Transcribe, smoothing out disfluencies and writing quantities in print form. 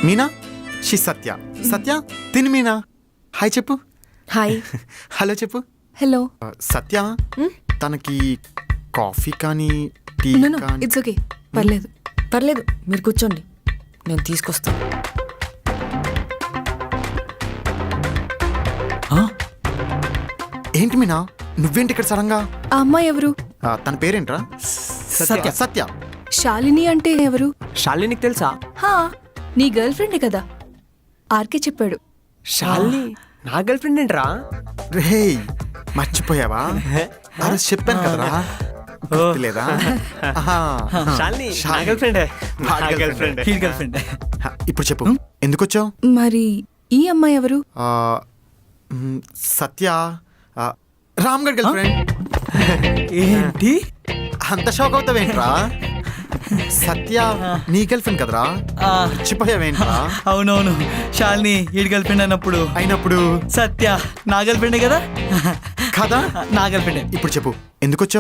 Meena she సత్య. సత్య తిని Meena. Hi చెప్పు. Hi. Hello చెప్పు. హలో. సత్య తనకి కాఫీ కానీ టీ కానీ. ఇట్స్ ఓకే, పర్లేదు పర్లేదు, మీరు కూర్చోండి, నేను తీసుకొస్తాను. ఏంటి మీనా, నువ్వేంటి ఇక్కడ సడన్గా? ఆ అమ్మాయి ఎవరు? తన పేరేంట్రా? సత్య. సత్య. శాలిని అంటే ఎవరు? శాలిని నీకు తెలుసా? హా, నీ గర్ల్ ఫ్రెండే కదా, ఆర్కే చెప్పాడు. శాలిని నా గర్ల్ ఫ్రెండ్ ఏంట్రా? రే మర్చిపోయావా? ఆ రోజు చెప్పాను కదరా, గుర్తులేదా? శాలిని నా గర్ల్ ఫ్రెండ్. Girl friend. ఇప్పుడు చెప్పు, ఎందుకు వచ్చావు? మరి ఈ అమ్మాయి ఎవరు? సత్య రామ్ గడ్ గర్ల్ ఫ్రెండ్. ఏంటి అంత షాక్ అవుతావేంట్రా? సత్య నీ గర్ల్ ఫ్రెండ్ కదరా, మర్చిపోయావేంట్రా? అవునవును, శాలిని ఈడి గర్ల్ ఫ్రెండ్ అయినప్పుడు సత్య నా గర్ల్ ఫ్రెండే కదా. కదా. నా గర్ల్ ఫ్రెండే. ఇప్పుడు చెప్పు, ఎందుకు వచ్చావు?